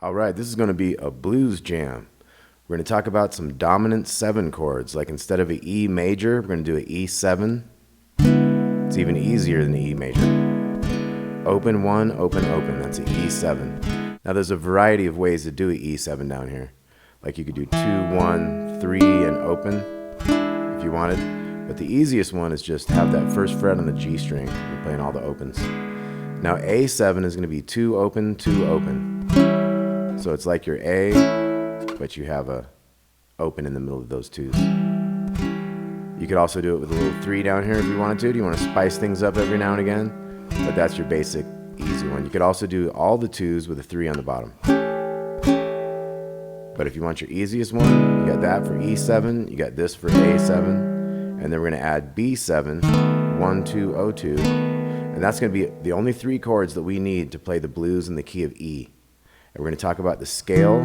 All right, this is going to be a blues jam. We're going to talk about some dominant 7 chords. Like instead of an E major, we're going to do an E7. It's even easier than the E major. Open 1, open, open. That's an E7. Now there's a variety of ways to do an E7 down here. Like you could do 2, 1, 3, and open if you wanted. But the easiest one is just have that first fret on the G string. You're playing all the opens. Now A7 is going to be 2 open, 2 open. So it's like your A, but you have a open in the middle of those 2s. You could also do it with a little 3 down here if you wanted to. Do you want to spice things up every now and again? But that's your basic easy one. You could also do all the 2s with a 3 on the bottom. But if you want your easiest one, you got that for E7, you got this for A7, and then we're going to add B7, 1, 2, O2, and that's going to be the only 3 chords that we need to play the blues in the key of E. And we're going to talk about the scale.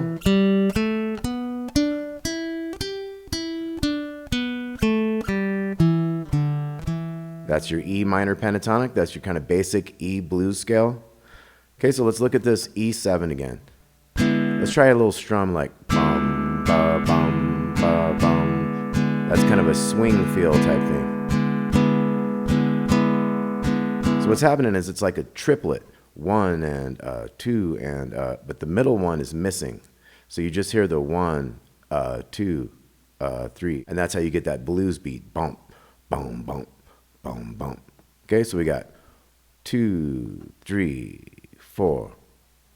That's your E minor pentatonic. That's your kind of basic E blues scale. Okay, so let's look at this E7 again. Let's try a little strum like bum, ba, bum, ba, bum. That's kind of a swing feel type thing. So what's happening is it's like a triplet. 1 and 2 and but the middle one is missing. So you just hear the 1, 2, 3, and that's how you get that blues beat. Bump, boom, bump, boom, bump. Okay, so we got 2, 3, 4,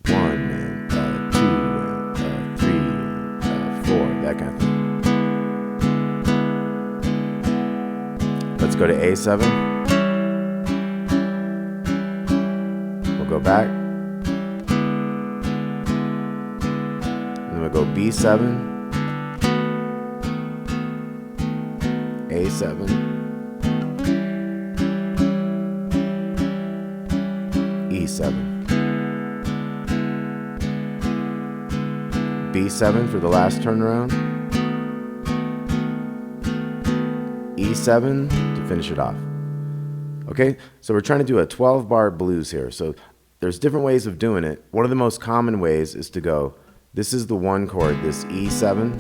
1 and 2 and 3 and 4, that kind of thing. Let's go to A7. Go back, and then we'll go B7, A7, E7, B7 for the last turnaround, E7 to finish it off. Okay, so we're trying to do a 12-bar blues here. So there's different ways of doing it. One of the most common ways is to go, this is the 1 chord, this E7.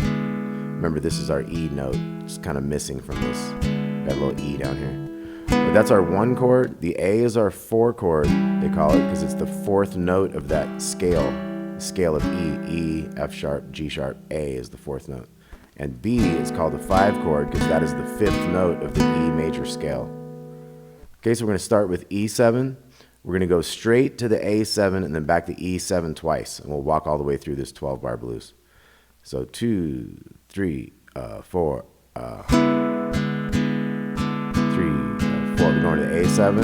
Remember, this is our E note. It's kind of missing from this. Got a little E down here. But that's our 1 chord. The A is our 4 chord, they call it, because it's the 4th note of that scale. The scale of E. E, F sharp, G sharp, A is the 4th note. And B is called the 5 chord because that is the 5th note of the E major scale. Okay, so we're going to start with E7. We're going to go straight to the A7 and then back to E7 twice. And we'll walk all the way through this 12-bar blues. So 2, 3, 4, 3, 4. We're going to the A7.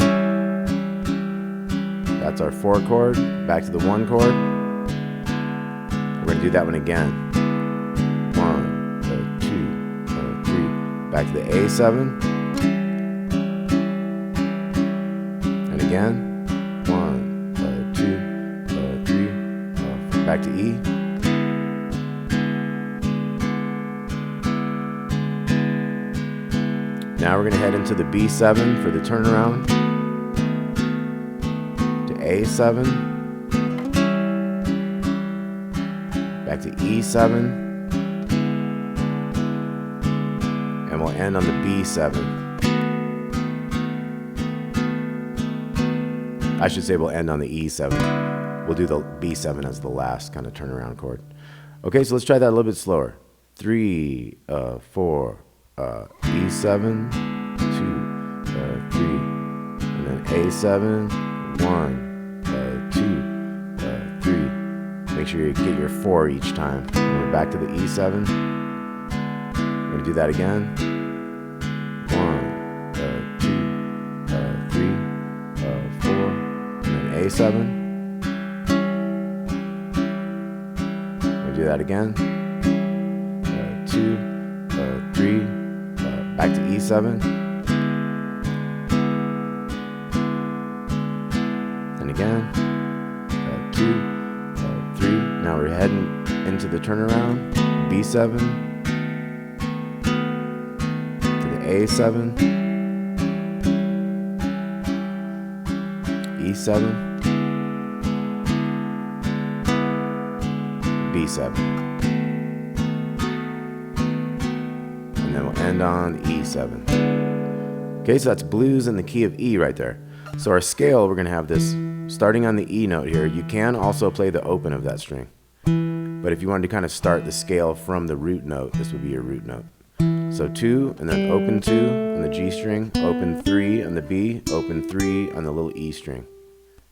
That's our 4 chord. Back to the 1 chord. We're going to do that one again. 1, 2, 3. Back to the A7. And again. 1, 2, 3, back to E. Now we're going to head into the B7 for the turnaround. To A7. Back to E7. And we'll end on the B7. I should say we'll end on the E7. We'll do the B7 as the last kind of turnaround chord. Okay, so let's try that a little bit slower. 3, 4, E7, 2, 3, and then A7, 1, 2, 3. Make sure you get your 4 each time. And we're back to the E7. We're going to do that again. 1, 2, 3, 4. A7. We'll do that again. 2, 3, back to E7. And again. 2, 3. Now we're heading into the turnaround. B7 to the A7. E7, B7. And then we'll end on E7. Okay, so that's blues in the key of E right there. So our scale, we're going to have this starting on the E note here. You can also play the open of that string. But if you wanted to kind of start the scale from the root note, this would be your root note. So 2, and then open 2 on the G string, open 3 on the B, open 3 on the little E string.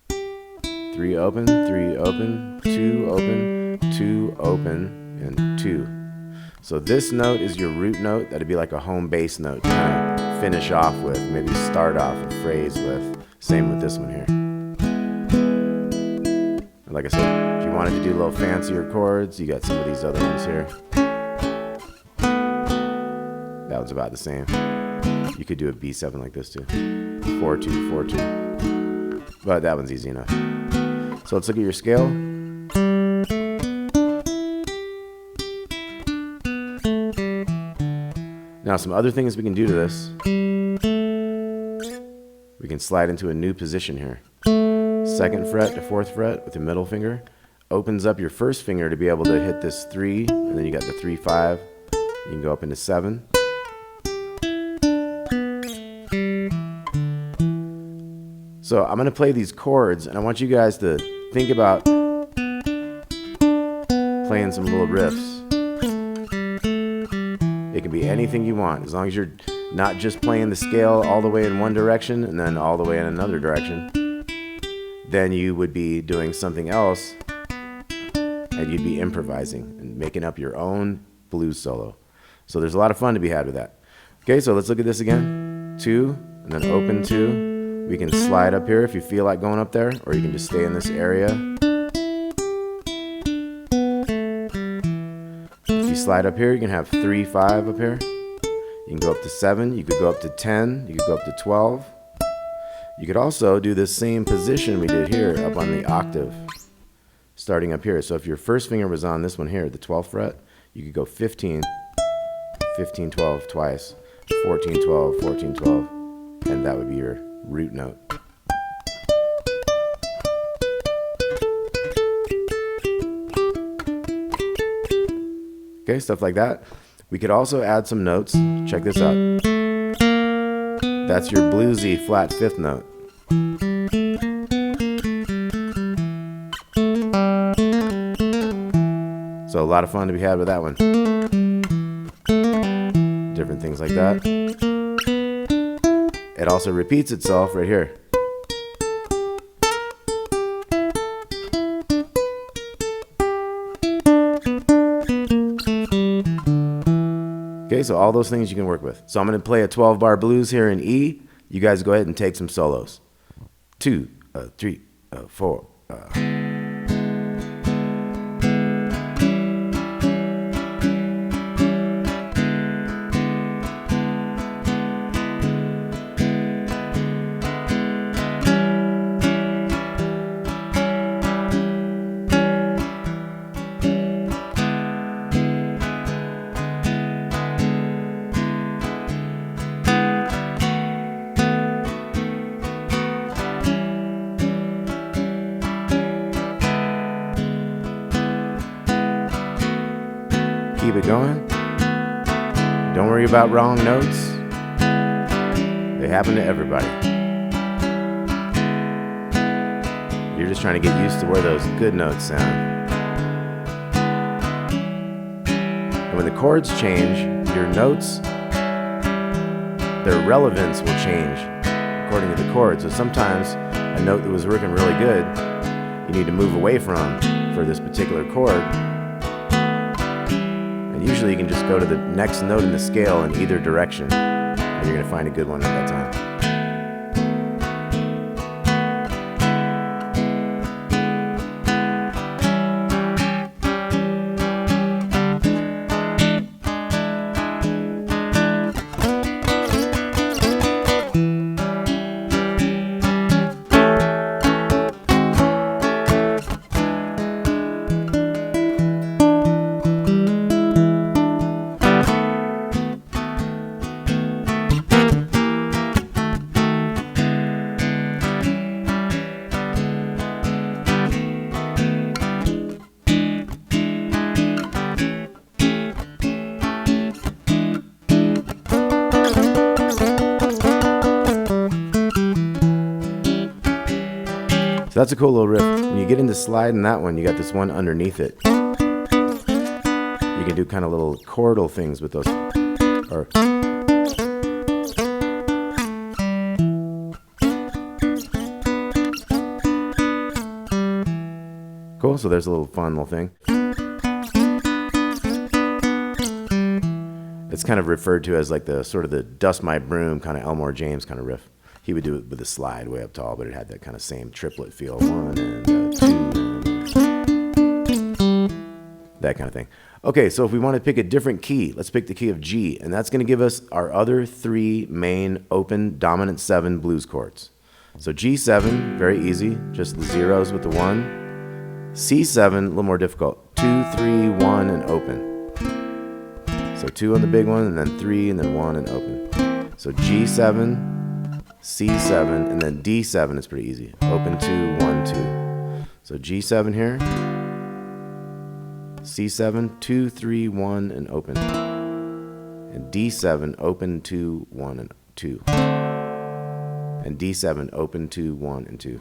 3 open, 3 open, 2 open, 2 open, and 2. So this note is your root note. That'd be like a home bass note to kind of finish off with, maybe start off a phrase with. Same with this one here. And like I said, if you wanted to do a little fancier chords, you got some of these other ones here. That one's about the same. You could do a B7 like this too. 4-2, 4-2. But that one's easy enough. So let's look at your scale. Now some other things we can do to this. We can slide into a new position here. 2nd fret to 4th fret with the middle finger. Opens up your first finger to be able to hit this 3, and then you got the 3-5. You can go up into 7. So I'm going to play these chords, and I want you guys to think about playing some little riffs. It can be anything you want, as long as you're not just playing the scale all the way in one direction and then all the way in another direction. Then you would be doing something else, and you'd be improvising and making up your own blues solo. So there's a lot of fun to be had with that. Okay, so let's look at this again. 2, and then open 2. We can slide up here if you feel like going up there, or you can just stay in this area. If you slide up here, you can have 3-5 up here. You can go up to 7, you could go up to 10, you could go up to 12. You could also do this same position we did here up on the octave, starting up here. So if your first finger was on this one here, the 12th fret, you could go 15, 15, 12 twice, 14, 12, 14, 12, and that would be your root note. Okay, stuff like that. We could also add some notes. Check this out. That's your bluesy flat 5th note. So a lot of fun to be had with that one. Different things like that. It also repeats itself right here. Okay, so all those things you can work with. So I'm going to play a 12-bar blues here in E. You guys go ahead and take some solos. 2, 3, 4. Keep it going. Don't worry about wrong notes. They happen to everybody. You're just trying to get used to where those good notes sound. And when the chords change, your notes, their relevance will change according to the chord. So sometimes a note that was working really good, you need to move away from for this particular chord. Usually you can just go to the next note in the scale in either direction, and you're going to find a good one at that time. that's a cool little riff. When you get into sliding that one, you got this one underneath it. You can do kind of little chordal things with those. Or cool, so there's a little fun little thing. It's kind of referred to as like the sort of the Dust My Broom kind of Elmore James kind of riff. He would do it with a slide way up tall, but it had that kind of same triplet feel. 1 and 2 and that kind of thing. Okay, so if we want to pick a different key, let's pick the key of G, and that's going to give us our other 3 main open dominant 7 blues chords. So G7, very easy, just the zeros with the 1. C7, a little more difficult. 2, 3, 1, and open. So 2 on the big one, and then 3, and then 1, and open. So G7, C7, and then D7 is pretty easy. Open 2, 1, 2. So G7 here. C7, 2, 3, 1, and open. And D7, open 2, 1, and 2. And D7, open 2, 1, and 2.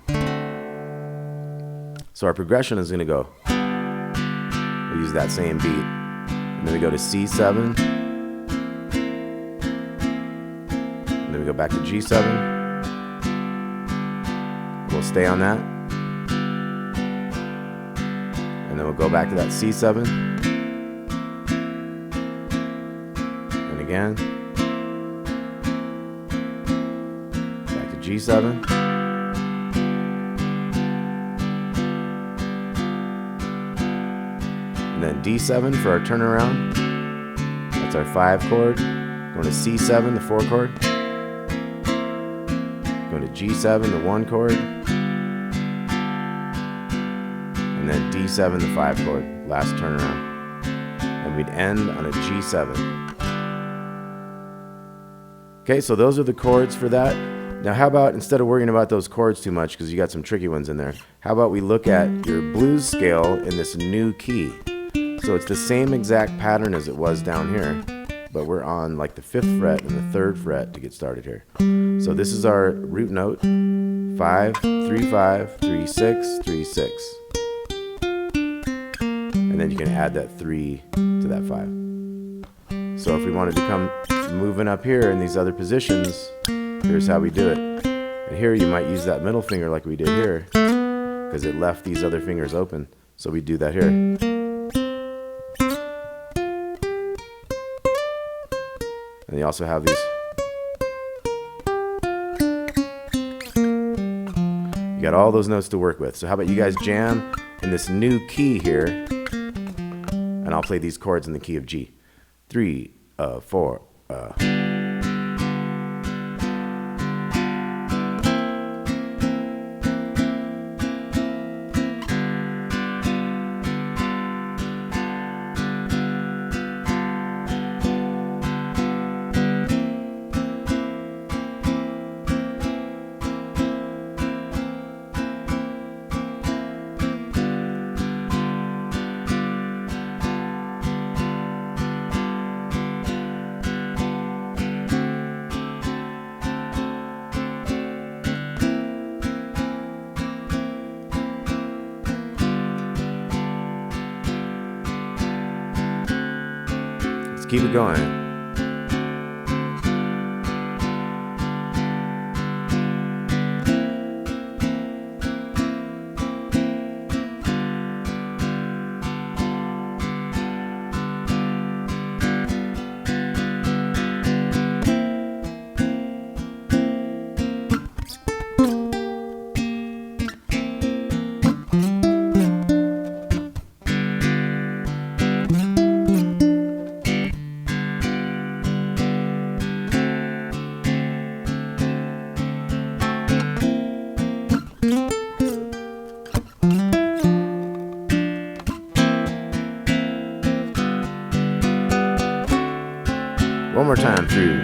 So our progression is going to go. We'll use that same beat. And then we go to C7. And then we go back to G7. We'll stay on that. And then we'll go back to that C7. And again. Back to G7. And then D7 for our turnaround. That's our 5 chord. Going to C7, the 4 chord. Going to G7, the 1 chord. And then D7, the 5 chord. Last turnaround. And we'd end on a G7. Okay, so those are the chords for that. Now how about, instead of worrying about those chords too much, because you got some tricky ones in there, how about we look at your blues scale in this new key? So it's the same exact pattern as it was down here, but we're on like the 5th fret and the 3rd fret to get started here. So this is our root note, 5, 3, 5, 3, 6, 3, 6. And then you can add that 3 to that 5. So if we wanted to come moving up here in these other positions, here's how we do it. And here you might use that middle finger like we did here, because it left these other fingers open. So we do that here. And you also have these. You got all those notes to work with. So how about you guys jam in this new key here, and I'll play these chords in the key of G. 3, 4, keep it going. One more time through.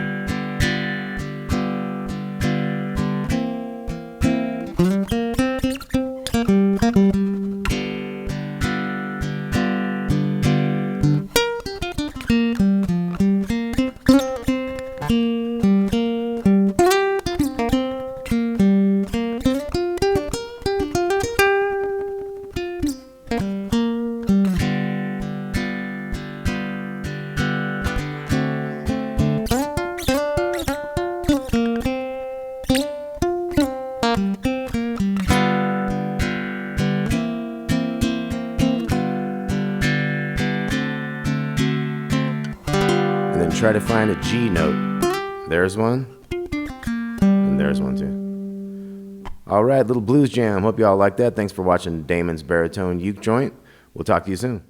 try to find a G note. There's one, and there's one too. All right, little blues jam. Hope y'all like that. Thanks for watching Damon's Baritone Uke Joint. We'll talk to you soon.